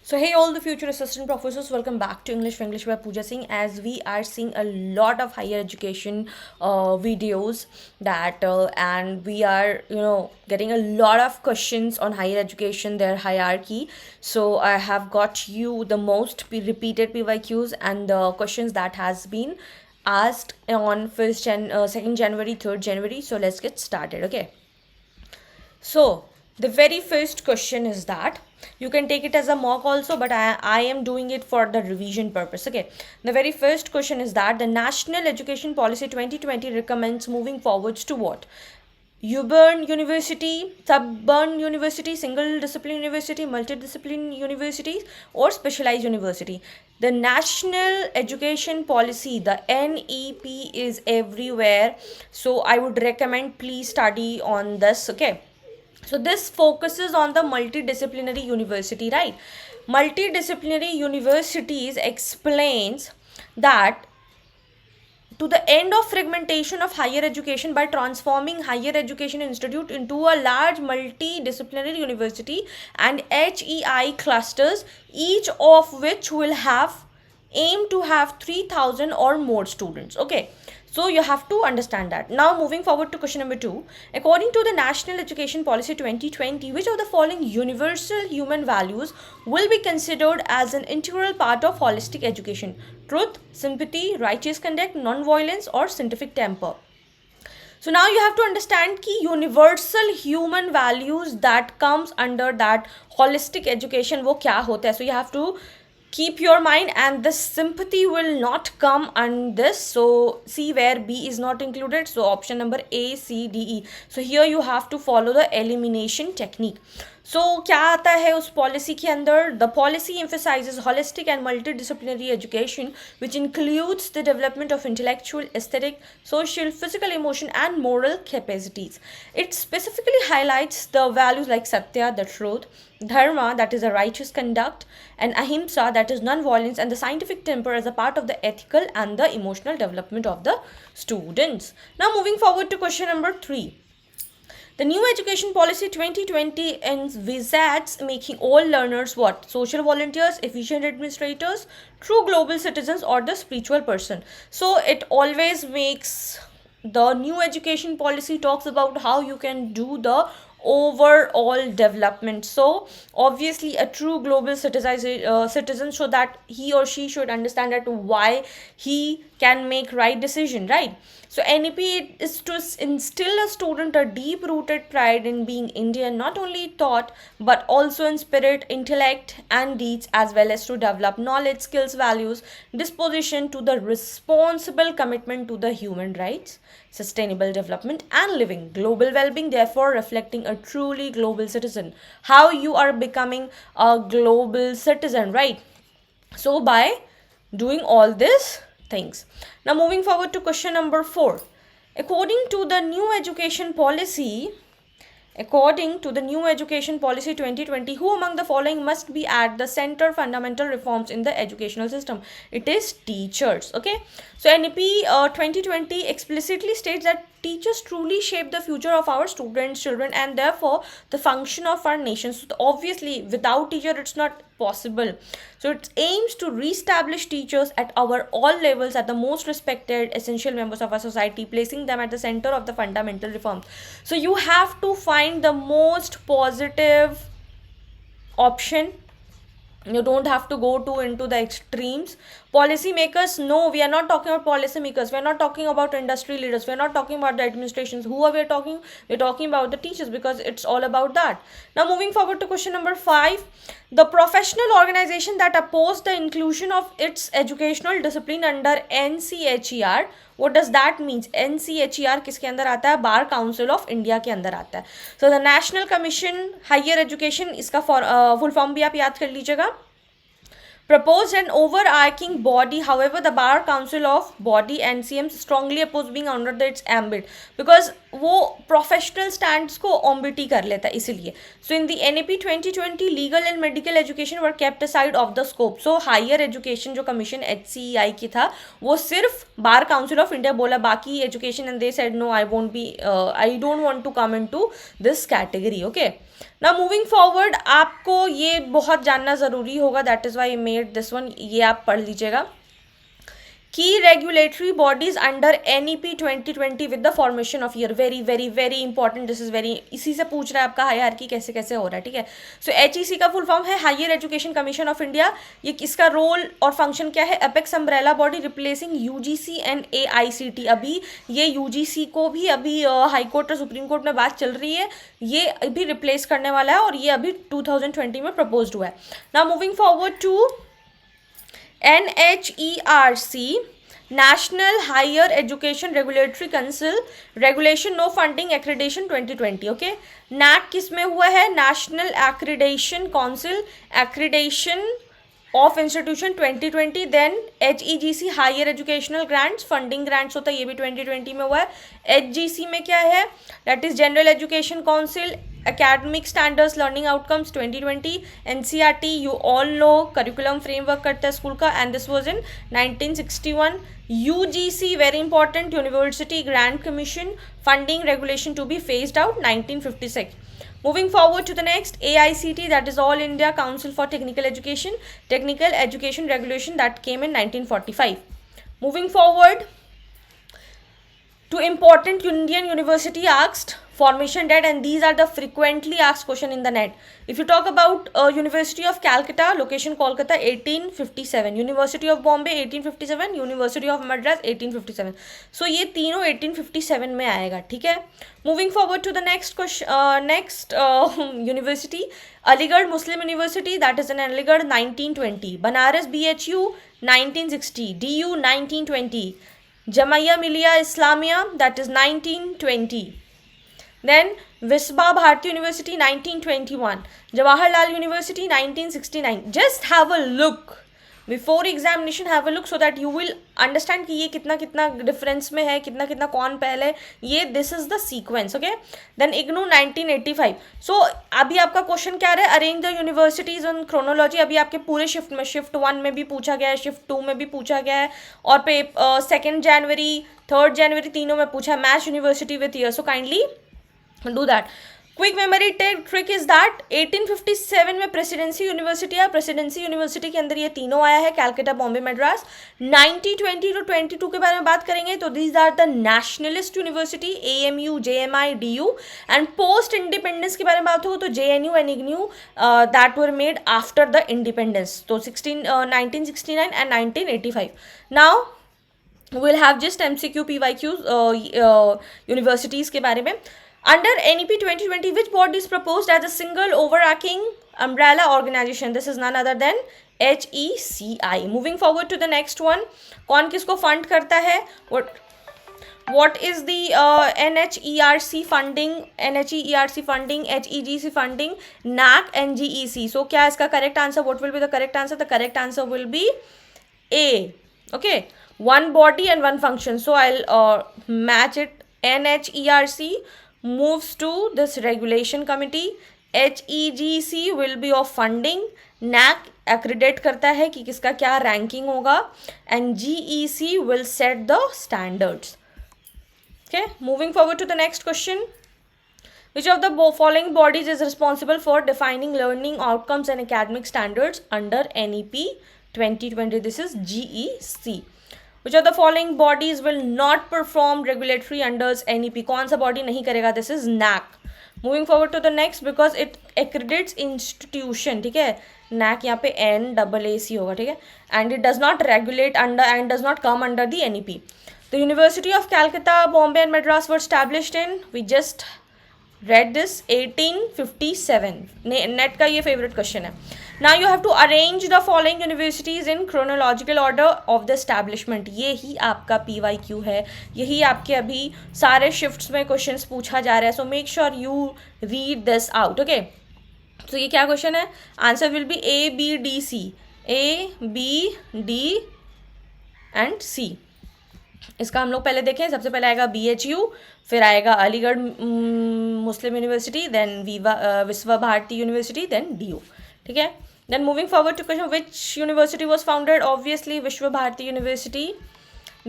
So hey all the future assistant professors, welcome back to English by Pooja Singh. As we are seeing a lot of higher education videos and we are getting a lot of questions on higher education, their hierarchy. So I have got you the most repeated PYQs and the questions that has been asked on 2nd January, 3rd January. So let's get started. Okay. So, the very first question is that you can take it as a mock also, but I am doing it for the revision purpose. Okay. The very first question is that the National Education Policy 2020 recommends moving forwards to what? UBurn University, Subburn University, Single Discipline University, Multidiscipline Universities, or Specialized University. The National Education Policy, the NEP, is everywhere. So I would recommend please study on this. Okay. So this focuses on the multidisciplinary university, right? Multidisciplinary universities explains that to the end of fragmentation of higher education by transforming higher education institute into a large multidisciplinary university and HEI clusters, each of which will have aim to have 3000 or more students. Okay, so you have to understand that. Now moving forward to question number 2. According to the National Education Policy 2020, which of the following universal human values will be considered as an integral part of holistic education? Truth, sympathy, righteous conduct, non-violence, or scientific temper? So now you have to understand key universal human values that comes under that holistic education वो क्या होता है. So you have to keep your mind, and the sympathy will not come on this. So see where B is not included. So option number A, C, D, E. So here you have to follow the elimination technique. So क्या आता है उस policy के अंदर? The policy emphasizes holistic and multidisciplinary education, which includes the development of intellectual, aesthetic, social, physical, emotion, and moral capacities. It specifically highlights the values like satya, the truth, dharma, that is a righteous conduct, and ahimsa, that is non-violence, and the scientific temper as a part of the ethical and the emotional development of the students. Now moving forward to question number 3. The new education policy 2020 envisages making all learners what? Social volunteers, efficient administrators, true global citizens, or the spiritual person. So it always makes the new education policy talks about how you can do the overall development. So obviously a true global citizen, so that he or she should understand that why he can make right decision, right? So NEP is to instill a student a deep rooted pride in being Indian, not only thought but also in spirit, intellect, and deeds, as well as to develop knowledge, skills, values, disposition to the responsible commitment to the human rights, sustainable development, and living global well-being, therefore reflecting a truly global citizen. How you are becoming a global citizen, right? So by doing all this things. Now moving forward to question number 4. According to the new education policy, According to the new education policy 2020, who among the following must be at the center fundamental reforms in the educational system? It is teachers. Okay. So NEP 2020 explicitly states that teachers truly shape the future of our students, children, and therefore the function of our nation. So obviously without teacher it's not possible. So it aims to reestablish teachers at our all levels at the most respected essential members of our society, placing them at the center of the fundamental reforms. So you have to find the most positive option. You don't have to go to into the extremes. Policy makers, no, we are not talking about policy makers, we are not talking about industry leaders, we are not talking about the administrations. Who are we talking? We're talking about the teachers, because it's all about that. Now moving forward to question number 5. The professional organization that opposed the inclusion of its educational discipline under NCHER, what does that mean? NCHER किसके अंदर आता है? Bar council of India के अंदर आता है. So the National Commission Higher Education, इसका full form भी आप याद कर लीजिएगा. Proposed an overarching body, however the bar council of body NCM strongly opposed being under its ambit, because वो प्रोफेशनल स्टैंड्स को ओम्बिटी कर लेता है इसीलिए. So in the NEP 2020 legal and medical education were kept aside of the scope. So higher education जो commission HCEI की था वो सिर्फ बार काउंसिल ऑफ इंडिया बोला, बाकी education and they said no, I don't want to come into this category. Okay, now moving forward, आपको ये बहुत जानना ज़रूरी होगा, that is why I made this one, ये आप पढ़ लीजिएगा. Key regulatory bodies under NEP 2020 with the formation of year. Very very very important. This is very, इसी से पूछ रहा है आपका हायरार्की कैसे कैसे हो रहा है. ठीक है, सो HEC का फुल फॉर्म है Higher Education Commission of India. ये किसका रोल और फंक्शन क्या है? Apex umbrella body replacing UGC and AICT. अभी ये UGC को भी अभी हाई कोर्ट और सुप्रीम कोर्ट में बात चल रही है, ये अभी रिप्लेस करने वाला है और ये अभी 2020 में प्रपोज्ड हुआ है. Now moving forward to NHERC, National Higher Education Regulatory Council, Regulation No Funding Accreditation 2020. Okay, NAC किस में हुआ है? National Accreditation Council, Accreditation of Institution 2020. Then HEGC Higher Educational Grants, Funding Grants होता है, ये भी 2020 में हुआ है. HGC में क्या है? That is General Education Council, Academic Standards Learning Outcomes 2020. NCERT you all know curriculum framework करता है स्कूल का, and this was in 1961. UGC very important, University Grant Commission, funding regulation to be phased out 1956. Moving forward to the next, AICT, that is All India Council for Technical Education, Technical Education Regulation, that came in 1945. Moving forward to important Indian university asked formation date, and these are the frequently asked question in the net. If you talk about University of Calcutta, location Kolkata, 1857. University of Bombay 1857. University of Madras 1857. So ये तीनों 1857 में आएगा. ठीक है, moving forward to the next question, university, Aligarh Muslim University, that is in Aligarh 1920. Banaras BHU 1960. DU 1920. Jamia Millia Islamia, that is 1920. Then Visba Bharati University 1921. Jawaharlal University 1969. Just have a look before examination, have a look so that you will understand कि ये कितना कितना difference में है, कितना कितना कौन पहले, ये this is the sequence. Okay, then IGNOU 1985. So अभी आपका क्वेश्चन क्या रहा है? Arrange the universities on chronology. अभी आपके पूरे शिफ्ट में, शिफ्ट 1 में भी पूछा गया है, शिफ्ट 2 में भी पूछा गया है, और पे 2 जनवरी 3 जनवरी तीनों में पूछा है match university with year. So kindly do that. Quick memory trick is that 1857 में प्रेसिडेंसी यूनिवर्सिटी है, प्रेसिडेंसी यूनिवर्सिटी के अंदर ये तीनों आया है, कैलकाटा, बॉम्बे, मद्रास. 1920 to 22 के बारे में बात करेंगे तो these are the nationalist university, AMU, JMI, DU. And post independence के बारे में बात हो तो JNU and IGNU that were made after the independence. तो 1969 and 1985. Now we'll have just MCQ PYQs universities के बारे में. Under NEP 2020, which body is proposed as a single overarching umbrella organization? This is none other than HECI. Moving forward to the next one, कौन किसको fund करता है? What is the NHERC funding, HEGC funding, NAC and GEC? So क्या इसका correct answer? What will be the correct answer? The correct answer will be A. Okay, one body and one function. So I'll match it. NHERC moves to this regulation committee. HEGC will be of funding. NAC accredit करता है कि किसका क्या ranking होगा, and GEC will set the standards. Okay, moving forward to the next question. Which of the following bodies is responsible for defining learning outcomes and academic standards under NEP 2020? This is GEC. Which of the following bodies will not perform regulatory under NEP? कौन सा body नहीं करेगा? This is NAC. Moving forward to the next, because it accredits institution. ठीक है, NAC यहाँ पे NAAC होगा. ठीक है, and it does not regulate under and does not come under the NEP. The University of Calcutta, Bombay and Madras were established in, we just read this, 1857. Net का ये favourite question है. Now you have to arrange the following universities in chronological order of the establishment. ये ही आपका PYQ है, यही आपके अभी सारे शिफ्ट्स में क्वेश्चंस पूछा जा रहा है. So make sure you read this out. Okay, तो ये क्या क्वेश्चन है? Answer will be A, B, D, C. A, B, D and C. इसका हम लोग पहले देखें. सबसे पहले आएगा BHU, फिर आएगा अलीगढ़ मुस्लिम यूनिवर्सिटी, देन विश्व भारती यूनिवर्सिटी, देन DU. ठीक है. Then moving forward to question, which university was founded? Obviously Vishwa Bharati University.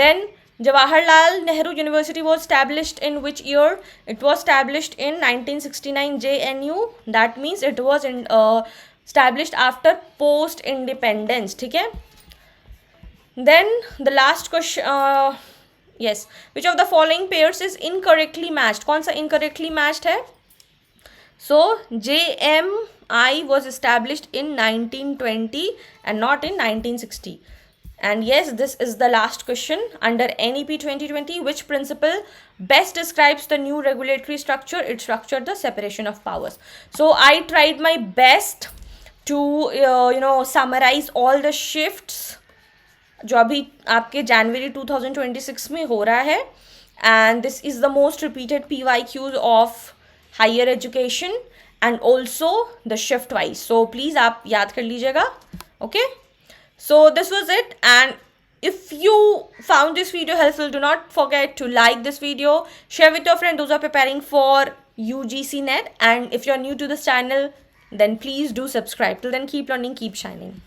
Then Jawaharlal Nehru University was established in which year? It was established in 1969 JNU. That means it was established after post independence. ठीक है. Then the last question, yes, which of the following pairs is incorrectly matched? कौन सा incorrectly matched है? So JMI was established in 1920 and not in 1960. And yes, this is the last question. Under NEP 2020, which principle best describes the new regulatory structure? It structured the separation of powers. So I tried my best to summarize all the shifts जो अभी आपके जनवरी 2026 में हो रहा है. And this is the most repeated PYQs of higher education and also the shift wise. So please आप याद कर लीजिएगा. Okay, so this was it. And if you found this video helpful, do not forget to like this video, share with your friends those are preparing for UGC NET, and if you're new to this channel, then please do subscribe. Till then, keep learning, keep shining.